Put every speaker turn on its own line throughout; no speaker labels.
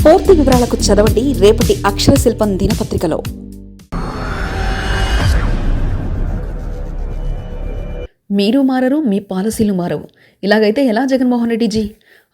పూర్తి వివరాలకు చదవండి రేపటి అక్షర శిల్పం దినపత్రికలో. మీరు మారరు, మీ పాలసీలు మారవు. ఇలాగైతే ఎలా జగన్మోహన్ రెడ్డి జీ?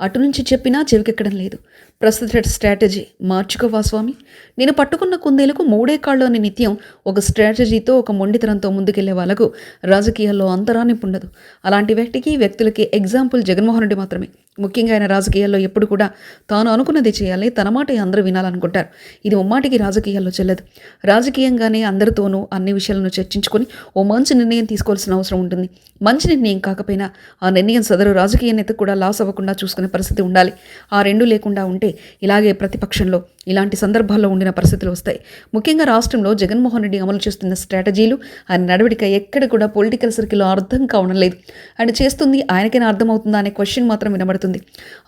అటు నుంచి చెప్పినా చెవికెక్కడం లేదు. ప్రస్తుత స్ట్రాటజీ మార్చుకోవా స్వామి? నేను పట్టుకున్న కుందేలకు మూడే కాళ్ళు అని నిత్యం ఒక స్ట్రాటజీతో, ఒక మొండితనంతో ముందుకెళ్లే వాళ్లకు రాజకీయాల్లో అంతరాన్ని ఉండదు. అలాంటి వ్యక్తులకి ఎగ్జాంపుల్ జగన్మోహన్ రెడ్డి మాత్రమే. ముఖ్యంగా ఆయన రాజకీయాల్లో ఎప్పుడు కూడా తాను అనుకున్నది చేయాలి, తన మాట అందరూ వినాలనుకుంటారు. ఇది ముమ్మాటికి రాజకీయాల్లో చెల్లదు. రాజకీయంగానే అందరితోనూ అన్ని విషయాలను చర్చించుకొని ఓ మంచి నిర్ణయం తీసుకోవాల్సిన అవసరం ఉంటుంది. మంచి నిర్ణయం కాకపోయినా ఆ నిర్ణయం సదరు రాజకీయ నేత కూడా లాస్ అవ్వకుండా చూసుకునే పరిస్థితి ఉండాలి. ఆ రెండు లేకుండా ఉంటే ఇలాగే ప్రతిపక్షంలో ఇలాంటి సందర్భాల్లో ఉండిన పరిస్థితులు వస్తాయి. ముఖ్యంగా రాష్ట్రంలో జగన్మోహన్ రెడ్డి అమలు చేస్తున్న స్ట్రాటజీలు, ఆయన నడవడిక ఎక్కడ కూడా పొలిటికల్ సర్కిల్లో అర్థం కావడం లేదు. ఆయన చేస్తుంది ఆయనకైనా అర్థమవుతుందా అనే క్వశ్చన్ మాత్రం వినబడుతుంది.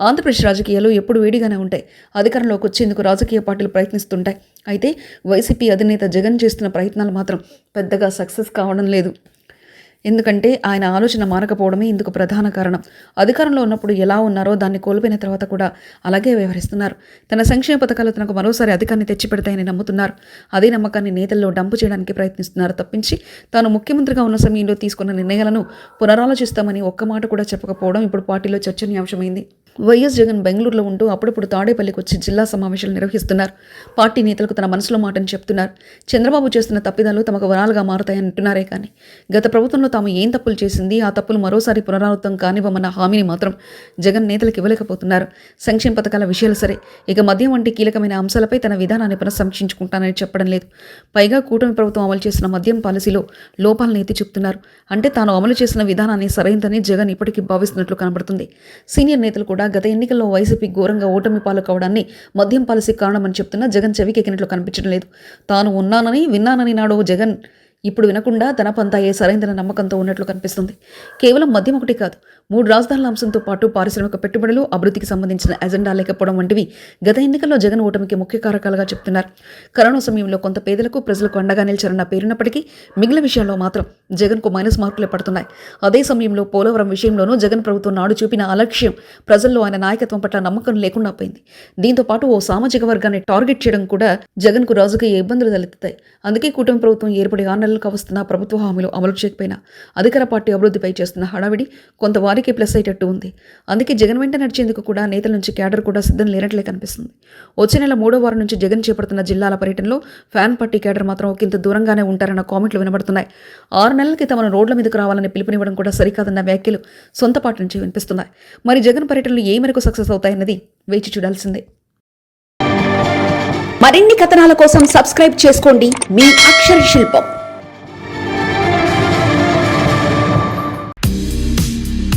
ఆంధ్రప్రదేశ్ రాజకీయాలు ఎప్పుడు వేడిగానే ఉంటాయి. అధికారంలోకి వచ్చేందుకు రాజకీయ పార్టీలు ప్రయత్నిస్తుంటాయి. అయితే వైసీపీ అధినేత జగన్ చేస్తున్న ప్రయత్నాలు మాత్రం పెద్దగా సక్సెస్ కావడం లేదు. ఎందుకంటే ఆయన ఆలోచన మారకపోవడమే ఇందుకు ప్రధాన కారణం. అధికారంలో ఉన్నప్పుడు ఎలా ఉన్నారో దాన్ని కోల్పోయిన తర్వాత కూడా అలాగే వ్యవహరిస్తున్నారు. తన సంక్షేమ పథకాలు తనకు మరోసారి అధికారాన్ని తెచ్చిపెడతాయని నమ్ముతున్నారు. అదే నమ్మకాన్ని నేతల్లో డంపు చేయడానికి ప్రయత్నిస్తున్నారు తప్పించి తాను ముఖ్యమంత్రిగా ఉన్న సమయంలో తీసుకున్న నిర్ణయాలను పునరాలోచిస్తామని ఒక్క మాట కూడా చెప్పకపోవడం ఇప్పుడు పార్టీలో చర్చనీయాంశమైంది. వైఎస్ జగన్ బెంగళూరులో ఉంటూ అప్పుడప్పుడు తాడేపల్లికి వచ్చి జిల్లా సమావేశాలు నిర్వహిస్తున్నారు. పార్టీ నేతలకు తన మనసులో మాటని చెప్తున్నారు. చంద్రబాబు చేస్తున్న తప్పిదాలు తమకు వరాలుగా మారుతాయని అంటున్నారే కానీ గత ప్రభుత్వంలో తాము ఏం తప్పులు చేసింది, ఆ తప్పులు మరోసారి పునరావృతం కానివ్వమన్న హామీని మాత్రం జగన్ నేతలకు ఇవ్వలేకపోతున్నారు. సంక్షేమ పథకాల విషయాలు సరే, ఇక మద్యం వంటి కీలకమైన అంశాలపై తన విధానాన్ని పునఃసమీక్షించుకుంటానని చెప్పడం లేదు. పైగా కూటమి ప్రభుత్వం అమలు చేసిన మద్యం పాలసీలో లోపాలను ఎత్తి చెప్తున్నారు. అంటే తాను అమలు చేసిన విధానాన్ని సరైందని జగన్ ఇప్పటికీ భావిస్తున్నట్లు కనబడుతుంది. సీనియర్ నేతలు కూడా గత ఎన్నికల్లో వైసీపీ ఘోరంగా ఓటమి పాలు కావడాన్ని మద్యం పాలసీ కారణమని చెప్తున్నా జగన్ చెవికెక్కినట్లు కనిపించడం లేదు. తాను ఉన్నానని విన్నానని నాడు జగన్ ఇప్పుడు వినకుండా తన పంతాయే సరైన నమ్మకంతో ఉన్నట్లు కనిపిస్తుంది. కేవలం మద్యం ఒకటి కాదు, 3 రాజధానుల అంశంతో పాటు పారిశ్రామిక పెట్టుబడులు, అభివృద్ధికి సంబంధించిన ఎజెండా లేకపోవడం వంటివి గత ఎన్నికల్లో జగన్ ఓటమికి ముఖ్య కారకాలుగా చెప్తున్నారు. కరోనా సమయంలో కొంత పేదలకు, ప్రజలకు అండగా నిలిచారన్న పేరున్నప్పటికీ మిగిలిన విషయాల్లో మాత్రం జగన్కు మైనస్ మార్కులే పడుతున్నాయి. అదే సమయంలో పోలవరం విషయంలోనూ జగన్ ప్రభుత్వం నాడు చూపిన అలక్ష్యం ప్రజల్లో ఆయన నాయకత్వం పట్ల నమ్మకం లేకుండా పోయింది. దీంతో పాటు ఓ సామాజిక వర్గాన్ని టార్గెట్ చేయడం కూడా జగన్కు రాజకీయ ఇబ్బందులు తలెత్తుతాయి. అందుకే కూటమి ప్రభుత్వం ఏర్పడి 6 నెలలకు వస్తున్న ప్రభుత్వ హామీలు అమలు చేయకపోయినా అధికార పార్టీ అభివృద్ధిపై చేస్తున్న హడావిడి కొంత వారికి ప్లస్ అయ్యేటట్టు ఉంది. అందుకే జగన్ వెంట నడిచేందుకు కూడా నేతల నుంచి క్యాడర్ కూడా సిద్ధం లేనట్లే కనిపిస్తుంది. వచ్చే నెల 3వ వారం నుంచి జగన్ చేపడుతున్న జిల్లాల పర్యటనలో ఫ్యాన్ పార్టీ క్యాడర్ మాత్రం ఒకంత దూరంగానే ఉంటారన్న కామెంట్లు వినబడుతున్నాయి. 6 నెలలకి తమను రోడ్ల మీదకు రావాలని పిలుపునివ్వడం కూడా సరికాదన్న వ్యాఖ్యలు సొంత పార్టీ నుంచి వినిపిస్తున్నాయి. మరి జగన్ పర్యటనలు ఏ మేరకు సక్సెస్ అవుతాయన్నది వేచి చూడాల్సిందే. మరిన్ని కథనాల కోసం సబ్స్క్రైబ్ చేసుకోండి మీ అక్షర శిల్పం.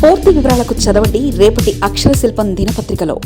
పూర్తి వివరాలకు చదవండి రేపటి అక్షర శిల్పం దినపత్రికలో.